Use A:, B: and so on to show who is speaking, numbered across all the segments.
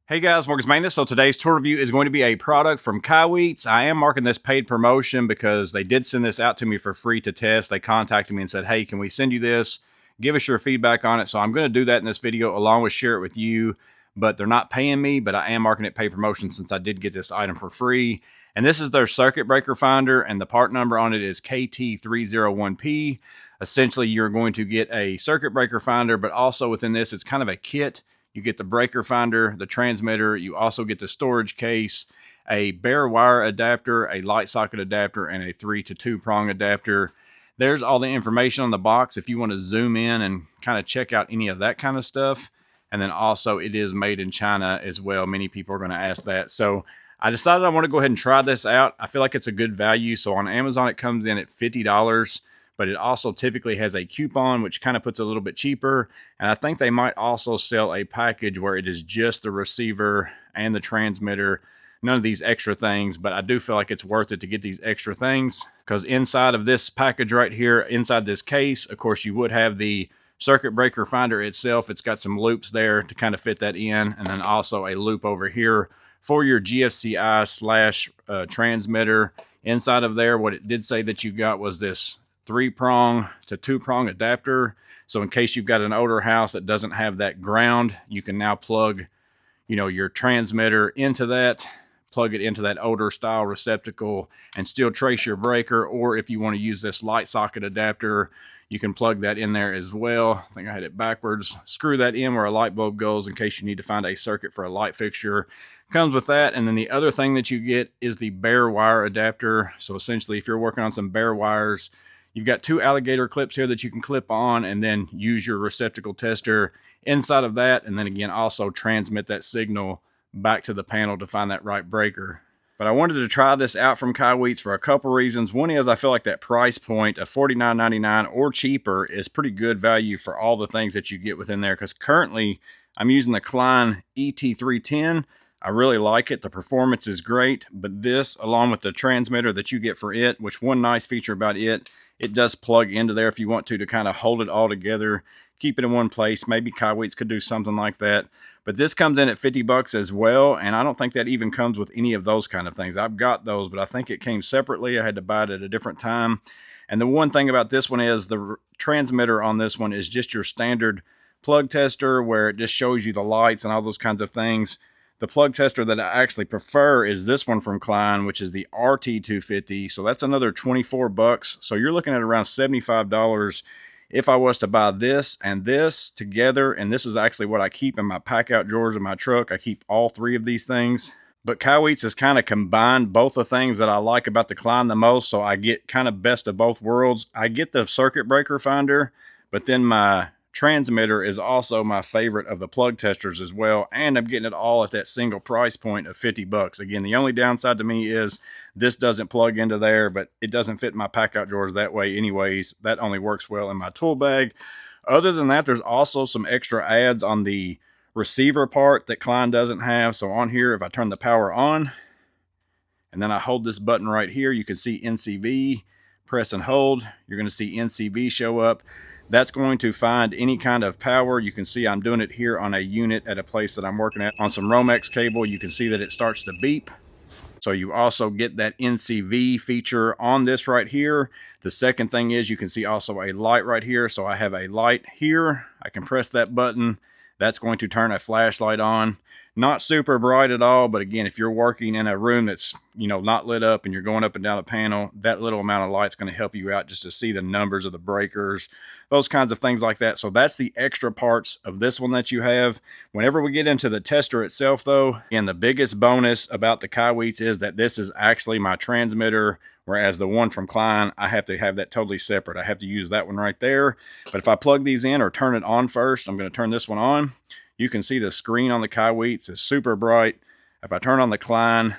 A: Hey guys, Morgan's Maintenance. So today's tour review is going to be a product from Kaiweets. I am marking this paid promotion because they did send this out to me for free to test. They contacted me and said, hey, can we send you this? Give us your feedback on it. So I'm going to do that in this video along with share it with you. But they're not paying me, but I am marking it paid promotion since I did get this item for free. And this is their circuit breaker finder, and the part number on it is KT301P. Essentially, you're going to get a circuit breaker finder, but also within this, it's kind of a kit. You get the breaker finder, the transmitter, you also get the storage case, a bare wire adapter, a light socket adapter, and a 3 to 2 prong adapter. There's all the information on the box if you want to zoom in and kind of check out any of that kind of stuff. And then also it is made in China as well. Many people are going to ask that. So I decided I want to go ahead and try this out. I feel like it's a good value. So on Amazon, it comes in at $50. But it also typically has a coupon, which kind of puts it a little bit cheaper. And I think they might also sell a package where it is just the receiver and the transmitter, none of these extra things. But I do feel like it's worth it to get these extra things, because inside of this package right here, inside this case, of course, you would have the circuit breaker finder itself. It's got some loops there to kind of fit that in, and then also a loop over here for your GFCI slash transmitter. Inside of there, what it did say that you got was this 3-prong to 2-prong adapter. So in case you've got an older house that doesn't have that ground, you can now plug, your transmitter into that, plug it into that older style receptacle and still trace your breaker. Or if you want to use this light socket adapter, you can plug that in there as well. I think I had it backwards. Screw that in where a light bulb goes in case you need to find a circuit for a light fixture. Comes with that. And then the other thing that you get is the bare wire adapter. So essentially, if you're working on some bare wires, you've got 2 alligator clips here that you can clip on and then use your receptacle tester inside of that. And then again, also transmit that signal back to the panel to find that right breaker. But I wanted to try this out from Kaiweets for a couple reasons. One is I feel like that price point of $49.99 or cheaper is pretty good value for all the things that you get within there. Because currently I'm using the Klein ET310. I really like it. The performance is great, but this, along with the transmitter that you get for it, which one nice feature about it, it does plug into there if you want to kind of hold it all together, keep it in one place. Maybe Kaiweets could do something like that. But this comes in at $50 as well, and I don't think that even comes with any of those kind of things. I've got those, but I think it came separately. I had to buy it at a different time. And the one thing about this one is the transmitter on this one is just your standard plug tester where it just shows you the lights and all those kinds of things. The plug tester that I actually prefer is this one from Klein, which is the RT250. So that's another $24. So you're looking at around $75 if I was to buy this and this together. And this is actually what I keep in my pack out drawers in my truck. I keep all 3 of these things. But Kaiweets has kind of combined both the things that I like about the Klein the most. So I get kind of best of both worlds. I get the circuit breaker finder, but then my transmitter is also my favorite of the plug testers as well, and I'm getting it all at that single price point of $50. Again, the only downside to me is this doesn't plug into there, but it doesn't fit in my pack out drawers that way anyways. That only works well in my tool bag. Other than that, there's also some extra ads on the receiver part that Klein doesn't have. So on here, if I turn the power on and then I hold this button right here, you can see NCV, press and hold, you're going to see NCV show up. That's going to find any kind of power. You can see I'm doing it here on a unit at a place that I'm working at. On some Romex cable, you can see that it starts to beep. So you also get that NCV feature on this right here. The second thing is you can see also a light right here. So I have a light here. I can press that button. That's going to turn a flashlight on. Not super bright at all, but again, if you're working in a room that's, not lit up and you're going up and down the panel, that little amount of light's going to help you out just to see the numbers of the breakers, those kinds of things like that. So that's the extra parts of this one that you have. Whenever we get into the tester itself though, and the biggest bonus about the Kaiweets is that this is actually my transmitter, whereas the one from Klein, I have to have that totally separate. I have to use that one right there. But if I plug these in or turn it on first, I'm going to turn this one on. You can see the screen on the Kaiweets is super bright. If I turn on the Klein,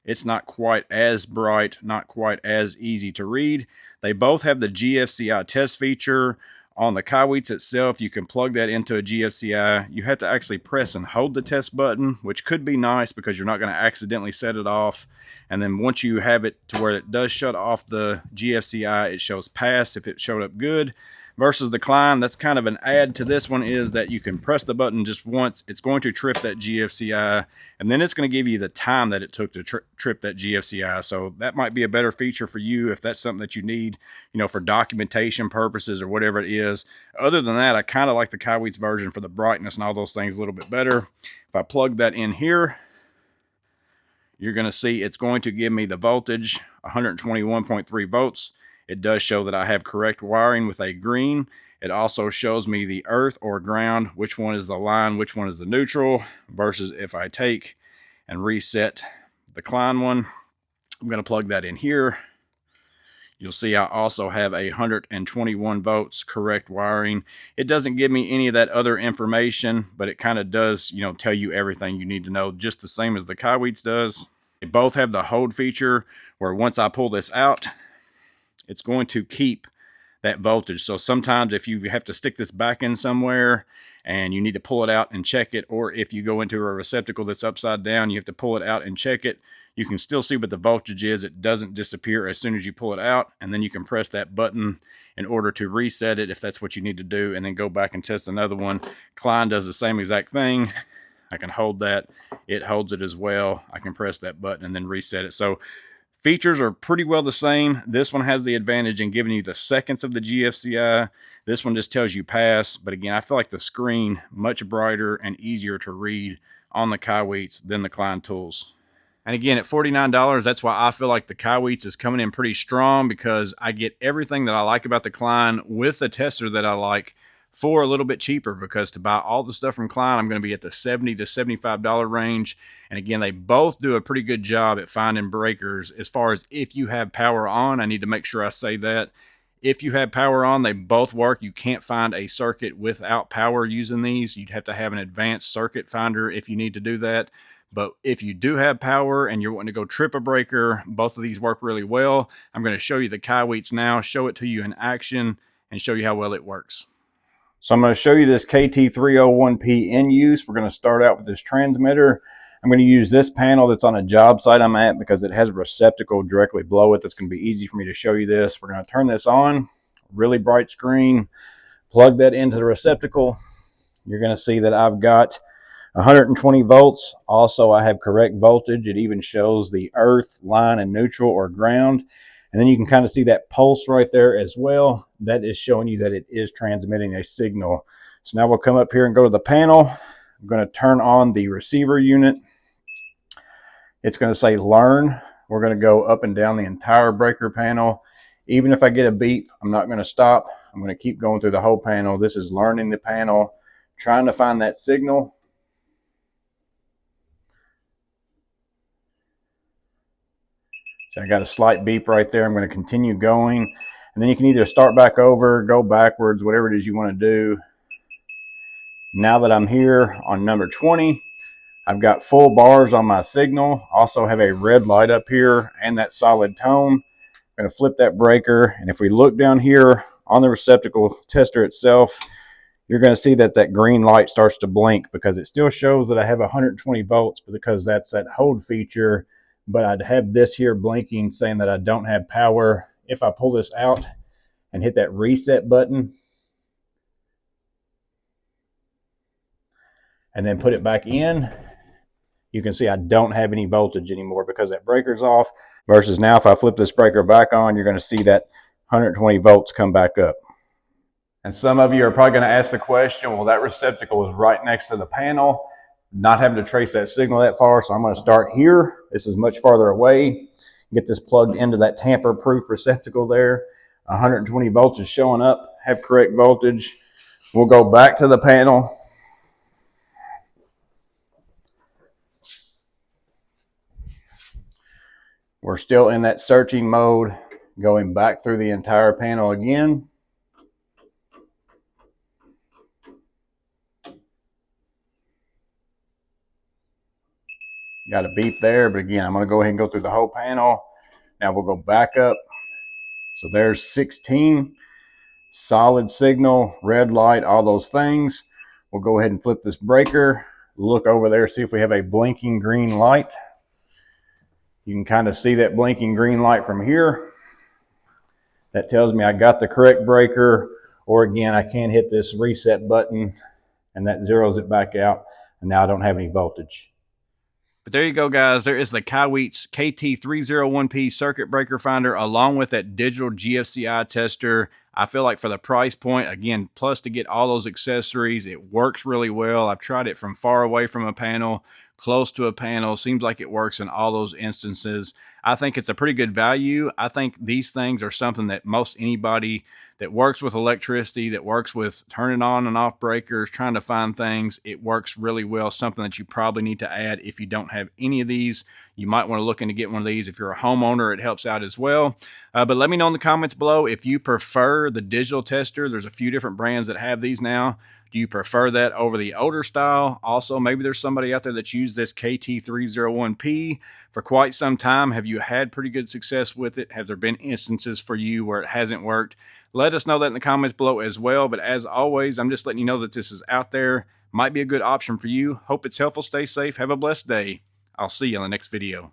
A: it's not quite as bright, not quite as easy to read. They both have the GFCI test feature. On the Kaiweets itself, you can plug that into a GFCI. You have to actually press and hold the test button, which could be nice because you're not going to accidentally set it off. And then once you have it to where it does shut off the GFCI, it shows pass if it showed up good. Versus the Klein, that's kind of an add to this one, is that you can press the button just once. It's going to trip that GFCI, and then it's going to give you the time that it took to trip that GFCI. So that might be a better feature for you if that's something that you need, you know, for documentation purposes or whatever it is. Other than that, I kind of like the Kaiweets version for the brightness and all those things a little bit better. If I plug that in here, you're going to see it's going to give me the voltage, 121.3 volts. It does show that I have correct wiring with a green. It also shows me the earth or ground, which one is the line, which one is the neutral, versus if I take and reset the Klein one. I'm going to plug that in here. You'll see I also have 121 volts correct wiring. It doesn't give me any of that other information, but it kind of does, you know, tell you everything you need to know, just the same as the Kaiweets does. They both have the hold feature where once I pull this out, it's going to keep that voltage. So sometimes if you have to stick this back in somewhere and you need to pull it out and check it, or if you go into a receptacle that's upside down, you have to pull it out and check it, you can still see what the voltage is. It doesn't disappear as soon as you pull it out, and then you can press that button in order to reset it if that's what you need to do, and then go back and test another one. Klein does the same exact thing. I can hold that. It holds it as well. I can press that button and then reset it. So features are pretty well the same. This one has the advantage in giving you the seconds of the GFCI. This one just tells you pass. But again, I feel like the screen much brighter and easier to read on the Kaiweets than the Klein tools. And again, at $49, that's why I feel like the Kaiweets is coming in pretty strong, because I get everything that I like about the Klein with the tester that I like for a little bit cheaper, because to buy all the stuff from Klein, I'm going to be at the $70 to $75 range. And again, they both do a pretty good job at finding breakers. As far as if you have power on, I need to make sure I say that. If you have power on, they both work. You can't find a circuit without power using these. You'd have to have an advanced circuit finder if you need to do that. But if you do have power and you're wanting to go trip a breaker, both of these work really well. I'm going to show you the Kaiweets now, show it to you in action, and show you how well it works. So I'm going to show you this KT301P in use. We're going to start out with this transmitter. I'm going to use this panel that's on a job site I'm at because it has a receptacle directly below it. That's going to be easy for me to show you this. We're going to turn this on, really bright screen, plug that into the receptacle. You're going to see that I've got 120 volts. Also, I have correct voltage. It even shows the earth, line, and neutral or ground. And then you can kind of see that pulse right there as well. That is showing you that it is transmitting a signal. So now we'll come up here and go to the panel. I'm going to turn on the receiver unit. It's going to say learn. We're going to go up and down the entire breaker panel. Even if I get a beep, I'm not going to stop. I'm going to keep going through the whole panel. This is learning the panel, trying to find that signal. So I got a slight beep right there. I'm going to continue going. And then you can either start back over, go backwards, whatever it is you want to do. Now that I'm here on number 20, I've got full bars on my signal. Also have a red light up here and that solid tone. I'm going to flip that breaker. And if we look down here on the receptacle tester itself, you're going to see that that green light starts to blink, because it still shows that I have 120 volts, because that's that hold feature. But I'd have this here blinking saying that I don't have power. If I pull this out and hit that reset button and then put it back in, you can see I don't have any voltage anymore because that breaker's off. Versus now, if I flip this breaker back on, you're going to see that 120 volts come back up. And some of you are probably going to ask the question, well, that receptacle is right next to the panel, not having to trace that signal that far. So I'm going to start here. This is much farther away. Get this plugged into that tamper-proof receptacle there. 120 volts is showing up, have correct voltage. We'll go back to the panel. We're still in that searching mode, going back through the entire panel again. Got a beep there, but again, I'm going to go ahead and go through the whole panel. Now we'll go back up. So there's 16, solid signal, red light, all those things. We'll go ahead and flip this breaker, look over there, see if we have a blinking green light. You can kind of see that blinking green light from here. That tells me I got the correct breaker, Or again, I can hit this reset button and that zeroes it back out, and now I don't have any voltage. But there you go, guys. There is the Kaiweets KT301P circuit breaker finder along with that digital GFCI tester. I feel like for the price point, again, plus to get all those accessories, it works really well. I've tried it from far away from a panel, close to a panel. Seems like it works in all those instances. I think it's a pretty good value. I think these things are something that most anybody that works with electricity, that works with turning on and off breakers, trying to find things, it works really well. Something that you probably need to add if you don't have any of these. You might want to look into get one of these. If you're a homeowner, it helps out as well. But let me know in the comments below if you prefer the digital tester. There's a few different brands that have these now. Do you prefer that over the older style? Also, maybe there's somebody out there that's used this KT301P for quite some time. Have you had pretty good success with it? Have there been instances for you where it hasn't worked? Let us know that in the comments below as well. But as always, I'm just letting you know that this is out there. Might be a good option for you. Hope it's helpful. Stay safe. Have a blessed day. I'll see you on the next video.